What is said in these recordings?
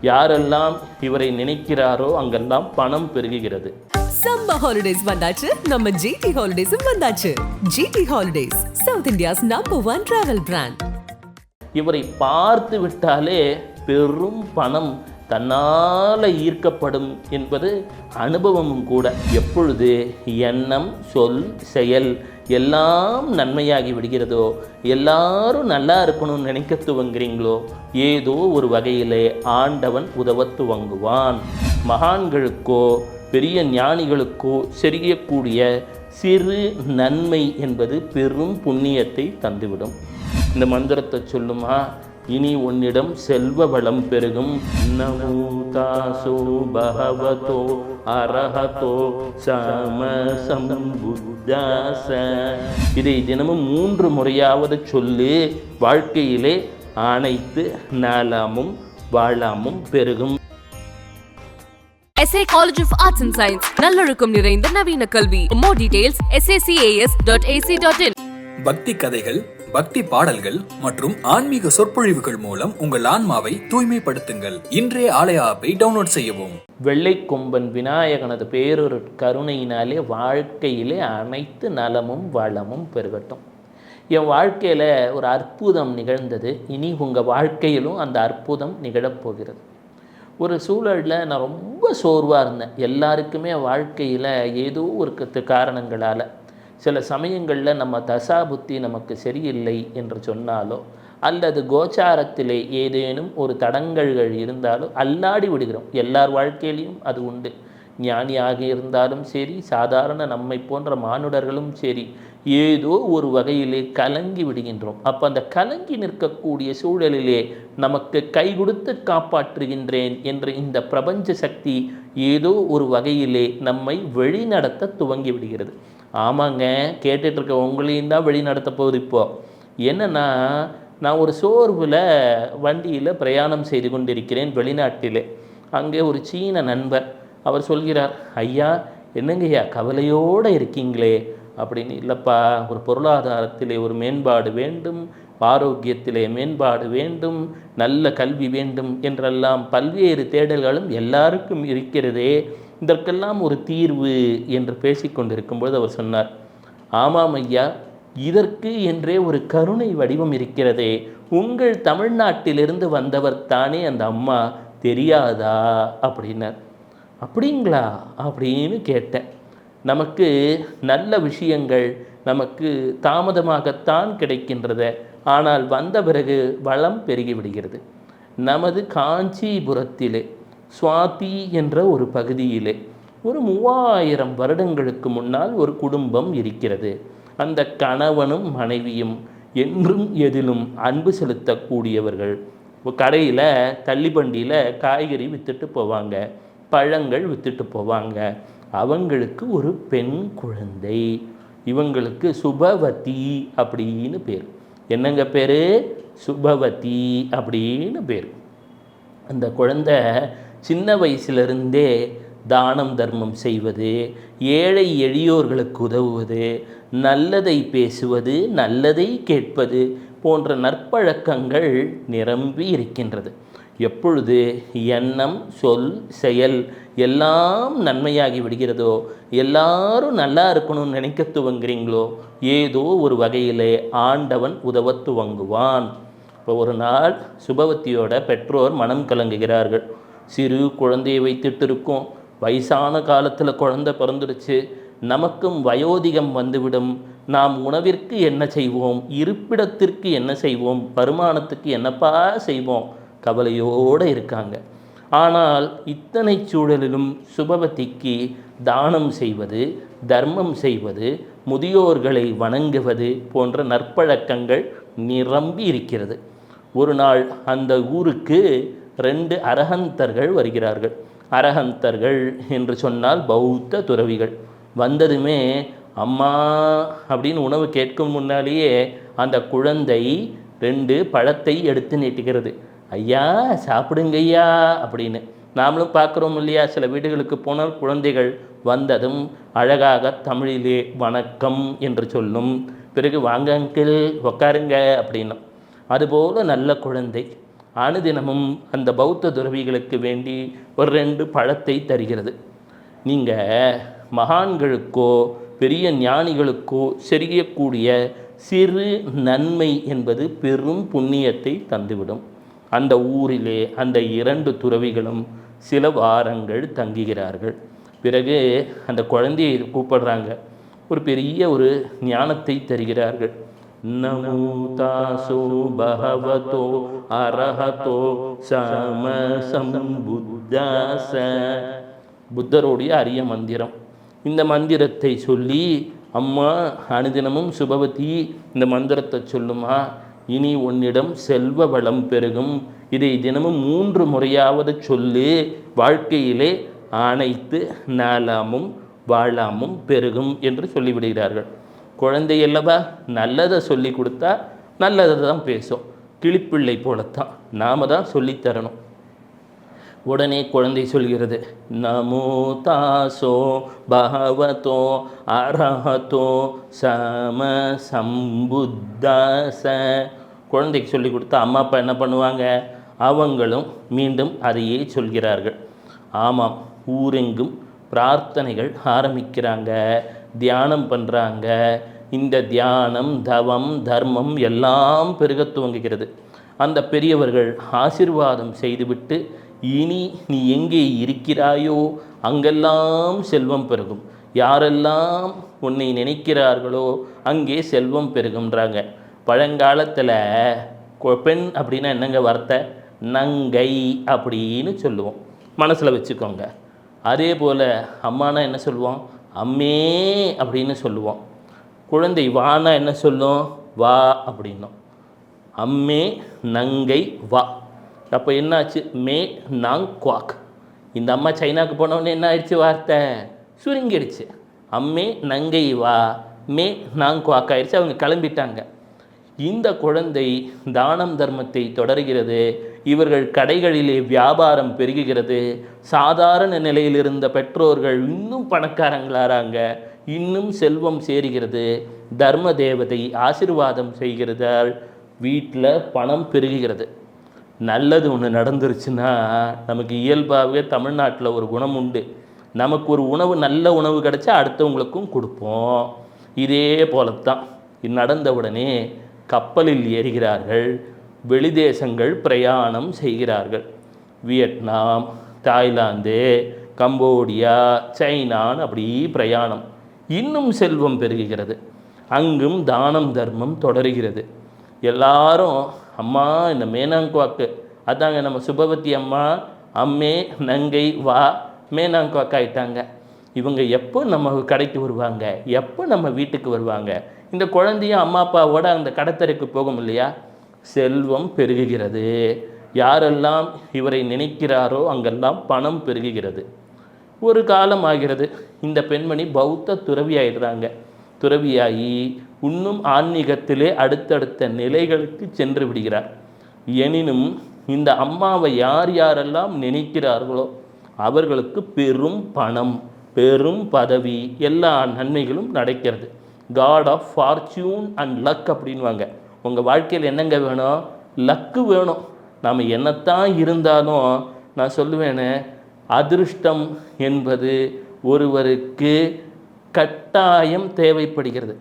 யாரெல்லாம் இவரை நினைக்கிறாரோ அங்கெல்லாம் பணம் பெருகுகிறது. சம்மர் ஹாலிடேஸ் வந்தாச்சு, நம்ம ஜிடி ஹாலிடேஸும் வந்தாச்சு. GT holidays, south India's number 1 travel brand. இவரை பார்த்து விட்டாலே பெரும் பணம் தன்னால் ஈர்க்கப்படும் என்பது அனுபவமும் கூட. எப்பொழுது எண்ணம், சொல், செயல் எல்லாம் நன்மையாகி விடுகிறதோ, எல்லாரும் நல்லா இருக்கணும்னு நினைக்க துவங்குறீங்களோ, ஏதோ ஒரு வகையிலே ஆண்டவன் உதவ துவங்குவான். மகான்களுக்கோ பெரிய ஞானிகளுக்கோ செய்யக்கூடிய சிறு நன்மை என்பது பெரும் புண்ணியத்தை தந்துவிடும். இந்த மந்திரத்தை சொல்லுமா, இனி உன்னிடம் செல்வ வளம் பெருகும். நமூதாசோ பகவதோ அரஹதோ சமசம்புத்தாச. இதை தினமும் 3 முறையாவது சொல்லி வாழ்க்கையிலே அனைத்து நலமும் வளமும் பெருகும். SA College of Arts and Science, நல்லொழுக்கம் நிறைந்த நவீன கல்வி. More details sacas.ac.in. பக்தி கதைகள், பக்தி பாடல்கள் மற்றும் ஆன்மீக சொற்பொழிவுகள் மூலம் உங்கள் ஆன்மாவை தூய்மைப்படுத்துங்கள். இன்றைய ஆலய ஆப்பை டவுன்லோட் செய்யவும். வெள்ளை கொம்பன் விநாயகனது பேரொரு கருணையினாலே வாழ்க்கையிலே அனைத்து நலமும் வளமும் பெருகட்டும். என் வாழ்க்கையில் ஒரு அற்புதம் நிகழ்ந்தது. இனி உங்கள் வாழ்க்கையிலும் அந்த அற்புதம் நிகழப்போகிறது. ஒரு சூழலில் நான் ரொம்ப சோர்வாக இருந்தேன். எல்லாருக்குமே வாழ்க்கையில் ஏதோ ஒரு காரணங்களால் சில சமயங்களில் நம்ம தசாபுத்தி நமக்கு சரியில்லை என்று சொன்னாலோ, அல்லது கோச்சாரத்திலே ஏதேனும் ஒரு தடங்கல்கள் இருந்தாலோ அல்லாடி விடுகிறோம். எல்லார் வாழ்க்கையிலையும் அது உண்டு. ஞானியாக இருந்தாலும் சரி, சாதாரண நம்மை போன்ற மானுடர்களும் சரி, ஏதோ ஒரு வகையிலே கலங்கி விடுகின்றோம். அப்போ அந்த கலங்கி நிற்கக்கூடிய சூழலிலே நமக்கு கை கொடுத்து காப்பாற்றுகின்றேன் என்ற இந்த பிரபஞ்ச சக்தி ஏதோ ஒரு வகையிலே நம்மை வழிநடத்த துவங்கி விடுகிறது. ஆமாங்க, கேட்டுட்ருக்க உங்களையும் தான் வழி நடத்த போகுது. இப்போது என்னென்னா, நான் ஒரு சோர்வில் வண்டியில் பிரயாணம் செய்து கொண்டிருக்கிறேன் வெளிநாட்டிலே. அங்கே ஒரு சீன நண்பர், அவர் சொல்கிறார், ஐயா என்னங்கய்யா கவலையோடு இருக்கீங்களே அப்படின்னு. இல்லைப்பா, ஒரு பொருளாதாரத்திலே ஒரு மேம்பாடு வேண்டும், ஆரோக்கியத்திலே மேம்பாடு வேண்டும், நல்ல கல்வி வேண்டும் என்றெல்லாம் பல்வேறு தேடல்களும் எல்லாருக்கும் இருக்கிறதே, இதற்கெல்லாம் ஒரு தீர்வு என்று பேசிக்கொண்டிருக்கும்போது அவர் சொன்னார், ஆமாம் ஐயா, இதற்கு என்றே ஒரு கருணை வடிவம் இருக்கிறதே. உங்கள் தமிழ்நாட்டிலிருந்து வந்தவர் தானே அந்த அம்மா, தெரியாதா அப்படின்னார். அப்படிங்களா அப்படின்னு கேட்டேன். நமக்கு நல்ல விஷயங்கள் நமக்கு தாமதமாகத்தான் கிடைக்கின்றத, ஆனால் வந்த பிறகு வளம் பெருகிவிடுகிறது. நமது காஞ்சிபுரத்திலே சுவாதி என்ற ஒரு பகுதியிலே ஒரு 3000 வருடங்களுக்கு முன்னால் ஒரு குடும்பம் இருக்கிறது. அந்த கணவனும் மனைவியும் என்றும் எதிலும் அன்பு செலுத்தக்கூடியவர்கள். கடையில் தள்ளிவண்டியில் காய்கறி விற்றுட்டு போவாங்க, பழங்கள் விற்றுட்டு போவாங்க. அவங்களுக்கு ஒரு பெண் குழந்தை. இவங்களுக்கு சுபவதி அப்படின்னு பேர். என்னங்க பேர்? சுபவதி அப்படின்னு பேர். அந்த குழந்தை சின்ன வயசிலிருந்தே தானம் தர்மம் செய்வது, ஏழை எளியோர்களுக்கு உதவுவது, நல்லதை பேசுவது, நல்லதை கேட்பது போன்ற நற்பழக்கங்கள் நிரம்பி இருக்கின்றது. எப்பொழுது எண்ணம், சொல், செயல் எல்லாம் நன்மையாகி விடுகிறதோ, எல்லாரும் நல்லா இருக்கணும்னு நினைக்க துவங்குறீங்களோ, ஏதோ ஒரு வகையிலே ஆண்டவன் உதவ துவங்குவான். இப்போ ஒரு நாள் சுபவதியோட பெற்றோர் மனம் கலங்குகிறார்கள். சிறு குழந்தையை வைத்துட்டு இருக்கோம். வயசான காலத்தில் குழந்தை பிறந்துடுச்சு. நமக்கும் வயோதிகம் வந்துவிடும். நாம் உணவிற்கு என்ன செய்வோம், இருப்பிடத்திற்கு என்ன செய்வோம், வருமானத்துக்கு என்னப்பா செய்வோம், கவலையோடு இருக்காங்க. ஆனால் இத்தனை சூழலிலும் சுபவதிக்கு தானம் செய்வது, தர்மம் செய்வது, முதியோர்களை வணங்குவது போன்ற நற்பழக்கங்கள் நிரம்பி இருக்கிறது. ஒரு நாள் அந்த ஊருக்கு 2 அரஹந்தர்கள் வருகிறார்கள். அரஹந்தர்கள் என்று சொன்னால் பௌத்த துறவிகள். வந்ததுமே அம்மா அப்படின்னு உணவு கேட்கும் முன்னாலேயே அந்த குழந்தை 2 பழத்தை எடுத்து நீட்டுகிறது. ஐயா சாப்பிடுங்க ஐயா அப்படின்னு. நாமளும் பார்க்குறோம் இல்லையா, சில வீடுகளுக்கு போனால் குழந்தைகள் வந்ததும் அழகாக தமிழிலே வணக்கம் என்று சொல்லும். பிறகு வாங்க அங்கிள் உக்காருங்க அப்படின்னும். அதுபோல் நல்ல குழந்தை அனுதினமும் அந்த பௌத்த துறவிகளுக்கு வேண்டி ஒரு 2 பழத்தை தருகிறது. நீங்கள் மகான்களுக்கோ பெரிய ஞானிகளுக்கோ செய்யக்கூடிய சிறு நன்மை என்பது பெரும் புண்ணியத்தை தந்துவிடும். அந்த ஊரிலே அந்த 2 துறவிகளும் சில வாரங்கள் தங்குகிறார்கள். பிறகு அந்த குழந்தையை கூப்பிடுறாங்க, ஒரு பெரிய ஒரு ஞானத்தை தருகிறார்கள். நமோ தாசோ பகவதோ அரஹதோ சம சம்புத்தாச. புத்தருடைய அரிய மந்திரம். இந்த மந்திரத்தை சொல்லி, அம்மா அனுதினமும் சுபவதி இந்த மந்திரத்தை சொல்லுமா, இனி உன்னிடம் செல்வ வளம் பெருகும், இதை தினமும் 3 முறையாவது சொல்லு, வாழ்க்கையிலே அனைத்து நலமும் வளமும் பெருகும் என்று சொல்லிவிடுகிறார்கள். குழந்தை அல்லவா, நல்லதை சொல்லி கொடுத்தா நல்லதை தான் பேசும். கிளிப்பிள்ளை போலத்தான் நாம தான் சொல்லித்தரணும். உடனே குழந்தை சொல்கிறது, நமோ தாசோ பகவதோ அரஹதோ சம சம்புத்தாச. குழந்தைக்கு சொல்லி கொடுத்தா அம்மா அப்பா என்ன பண்ணுவாங்க, அவங்களும் மீண்டும் அதையே சொல்கிறார்கள். ஆமாம், ஊரெங்கும் பிரார்த்தனைகள் ஆரம்பிக்கிறாங்க, தியானம் பண்ணுறாங்க. இந்த தியானம் தவம் தர்மம் எல்லாம் பெருக துவங்குகிறது. அந்த பெரியவர்கள் ஆசீர்வாதம் செய்துவிட்டு, இனி நீ எங்கே இருக்கிறாயோ அங்கெல்லாம் செல்வம் பெருகும், யாரெல்லாம் உன்னை நினைக்கிறார்களோ அங்கே செல்வம் பெருகுன்றாங்க. பழங்காலத்தில் பெண் அப்படின்னா என்னங்க வார்த்தை, நங்கை அப்படின்னு சொல்லுவோம், மனசில் வச்சுக்கோங்க. அதே போல் அம்மானா என்ன சொல்லுவோம், அம்மே அப்படின்னு சொல்லுவோம். குழந்தை வானா என்ன சொல்லும், வா அப்படின்னும். அம்மே நங்கை வா. அப்போ என்னாச்சு, மே நாங் குவாக். இந்த அம்மா சைனாவுக்கு போனோடனே என்ன ஆயிடுச்சு, வார்த்தை சுருங்கிடுச்சு. அம்மே நங்கை வா, மே நாங் குவாக் ஆயிடுச்சு, அவங்க கிளம்பிட்டாங்க. இந்த குழந்தை தானம் தர்மத்தை தொடர்கிறது. இவர்கள் கடைகளிலே வியாபாரம் பெருகுகிறது. சாதாரண நிலையில் இருந்த பெற்றோர்கள் இன்னும் பணக்காரங்களாகிறாங்க, இன்னும் செல்வம் சேருகிறது. தர்ம தேவதை ஆசீர்வாதம் செய்கிறார், வீட்டில் பணம் பெருகுகிறது. நல்லது ஒன்று நடந்துருச்சுன்னா நமக்கு இயல்பாகவே தமிழ்நாட்டில் ஒரு குணம் உண்டு, நமக்கு ஒரு உணவு நல்ல உணவு கிடைச்சா அடுத்தவங்களுக்கும் கொடுப்போம். இதே போலத்தான் நடந்தவுடனே கப்பலில் ஏறுகிறார்கள், வெளிதேசங்கள் பிரயாணம் செய்கிறார்கள். வியட்நாம், தாய்லாந்து, கம்போடியா, சைனான்னு அப்படி பிரயாணம். இன்னும் செல்வம் பெருகுகிறது. அங்கும் தானம் தர்மம் தொடருகிறது. எல்லாரும் அம்மா இந்த மேனாங்குவாக்கு, அதாங்க நம்ம சுபவதி அம்மா, அம்மே நங்கை வா மேனாங்குவாக்கு ஆயிட்டாங்க. இவங்க எப்போ நம்ம கடைக்கு வருவாங்க, எப்போ நம்ம வீட்டுக்கு வருவாங்க? இந்த குழந்தையும் அம்மா அப்பாவோட அந்த கடத்தருக்கு போகும் இல்லையா? செல்வம் பெருகுகிறது. யாரெல்லாம் இவரை நினைக்கிறாரோ அங்கெல்லாம் பணம் பெருகுகிறது. ஒரு காலம் ஆகிறது, இந்த பெண்மணி பௌத்த துறவி ஆயிடுறாங்க. துறவியாகி இன்னும் ஆன்மீகத்திலே அடுத்தடுத்த நிலைகளுக்கு சென்று விடுகிறார். எனினும் இந்த அம்மாவை யார் யாரெல்லாம் நினைக்கிறார்களோ அவர்களுக்கு பெரும் பணம், பெரும் பதவி, எல்லா நன்மைகளும் நடக்கிறது. God of fortune and luck அப்படின்வாங்க. உங்கள் வாழ்க்கையில் என்னங்க வேணும்? லக்கு வேணும். நாம் என்னத்தான் இருந்தாலும் நான் சொல்லுவேனே, அதிருஷ்டம் என்பது ஒருவருக்கு கட்டாயம் தேவைப்படுகிறது.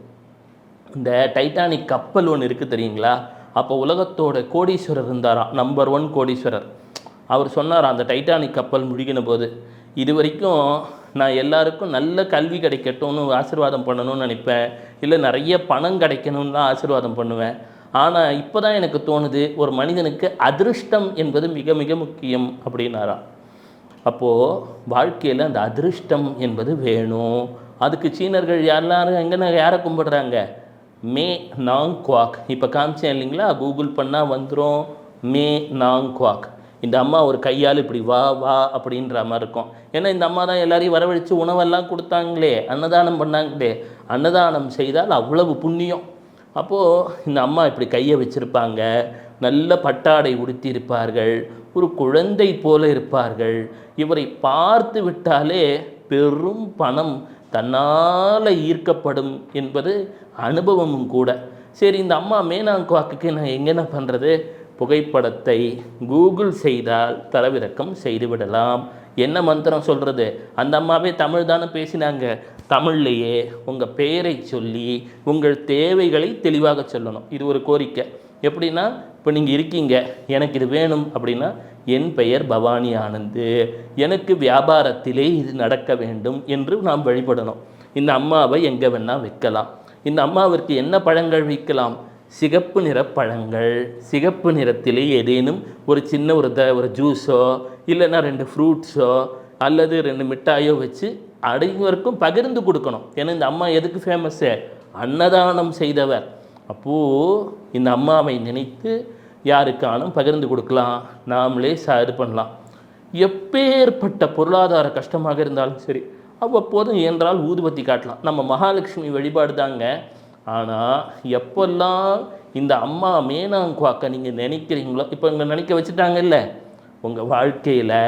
இந்த டைட்டானிக் கப்பல் ஒன்று இருக்குது தெரியுங்களா? அப்போ உலகத்தோட கோடீஸ்வரர் இருந்தாராம், நம்பர் 1 கோடீஸ்வரர். அவர் சொன்னாராம் அந்த டைட்டானிக் கப்பல் முழுகின போது, இது வரைக்கும் நான் எல்லாருக்கும் நல்ல கல்வி கிடைக்கட்டும்னு ஆசீர்வாதம் பண்ணணும்னு நினைப்பேன், இல்லை நிறைய பணம் கிடைக்கணும்னு தான் ஆசீர்வாதம் பண்ணுவேன். ஆனால் இப்போ தான் எனக்கு தோணுது, ஒரு மனிதனுக்கு அதிருஷ்டம் என்பது மிக மிக முக்கியம் அப்படின்னாராம். அப்போது வாழ்க்கையில் அந்த அதிருஷ்டம் என்பது வேணும். அதுக்கு சீனர்கள் எல்லாரும் எங்கே யாரை கும்பிடுறாங்க? மே நாங் குவாக். இப்போ காமிச்சேன் இல்லைங்களா, கூகுள் பண்ணால் வந்துடும். மே நாங் குவாக். இந்த அம்மா ஒரு கையால் இப்படி வா வா அப்படின்ற மாதிரி இருக்கும். ஏன்னா இந்த அம்மா தான் எல்லாரையும் வரவழைச்சு உணவெல்லாம் கொடுத்தாங்களே, அன்னதானம் பண்ணாங்களே. அன்னதானம் செய்தால் அவ்வளவு புண்ணியம். அப்போது இந்த அம்மா இப்படி கையை வச்சுருப்பாங்க, நல்ல பட்டாடை உடுத்தி இருப்பார்கள், ஒரு குழந்தை போல இருப்பார்கள். இவரை பார்த்து விட்டாலே பெரும் பணம் தன்னால் ஈர்க்கப்படும் என்பது அனுபவமும் கூட. சரி, இந்த அம்மா மேனாங்குவாக்குக்கு நான் எங்கென்ன பண்ணுறது? புகைப்படத்தை கூகுள் செய்தால் தரவிறக்கம் செய்துவிடலாம். என்ன மந்திரம் சொல்கிறது? அந்த அம்மாவே தமிழ் தானே பேசினாங்க. தமிழ்லையே உங்கள் பெயரை சொல்லி உங்கள் தேவைகளை தெளிவாக சொல்லணும். இது ஒரு கோரிக்கை. எப்படின்னா, இப்போ நீங்கள் இருக்கீங்க, எனக்கு இது வேணும் அப்படின்னா, என் பெயர் பவானி ஆனந்து, எனக்கு வியாபாரத்திலே இது நடக்க வேண்டும் என்று நாம் வழிபடணும். இந்த அம்மாவை எங்கே வேணால் வைக்கலாம். இந்த அம்மாவிற்கு என்ன பழங்கள் வைக்கலாம்? சிகப்பு நிற பழங்கள். சிகப்பு நிறத்திலே ஏதேனும் ஒரு சின்ன ஒரு ஜூஸோ இல்லைன்னா 2 ஃப்ரூட்ஸோ அல்லது 2 மிட்டாயோ வச்சு அனைவருக்கும் பகிர்ந்து கொடுக்கணும். ஏன்னா இந்த அம்மா எதுக்கு ஃபேமஸ்ஸு? அன்னதானம் செய்தவர். அப்போது இந்த அம்மாவை நினைத்து யாருக்கானும் பகிர்ந்து கொடுக்கலாம், நாமளே இது பண்ணலாம். எப்பேற்பட்ட பொருளாதார கஷ்டமாக இருந்தாலும் சரி, அவ்வப்போதும் இயன்றால் ஊதுபத்தி காட்டலாம். நம்ம மகாலட்சுமி வழிபாடு தாங்க. ஆனால் எப்பெல்லாம் இந்த அம்மா மேனாங்குவாக்க நீங்கள் நினைக்கிறீங்களோ, இப்போ இங்கே நினைக்க வச்சுட்டாங்கல்ல, உங்கள் வாழ்க்கையில்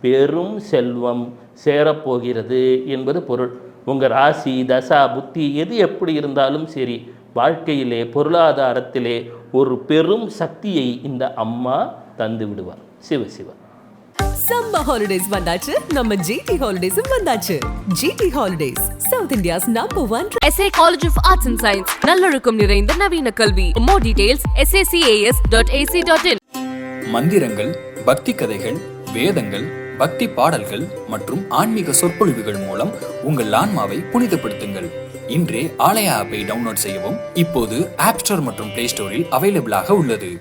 பெரும் செல்வம் சேரப்போகிறது என்பது பொருள். உங்கள் ராசி தசா புத்தி எது எப்படி இருந்தாலும் சரி, வாழ்க்கையிலே பொருளாதாரத்திலே ஒரு பெரும் சக்தியை இந்த அம்மா தந்து விடுவார். சிவ சிவ. சம்மர் ஹாலிடேஸ் வந்தாச்சு, நம்ம ஜிடி ஹாலிடேஸும் வந்தாச்சு. GT holidays, south India's #1 SA College of Arts and Science. நல்லொழுக்கம் நிறைந்த நவீன கல்வி. More details sacas.ac.in. மந்திரங்கள், பக்தி கதைகள், வேதங்கள், பக்தி பாடல்கள் மற்றும் ஆன்மீக சொற்பொழிவுகள் மூலம் உங்கள் ஆன்மாவை புனிதப்படுத்துங்கள். இன்றே ஆலயா ஆப்பை டவுன்லோட் செய்யவும். இப்போது ஆப் ஸ்டோர் மற்றும் பிளே ஸ்டோரில் அவைலபிளாக உள்ளது.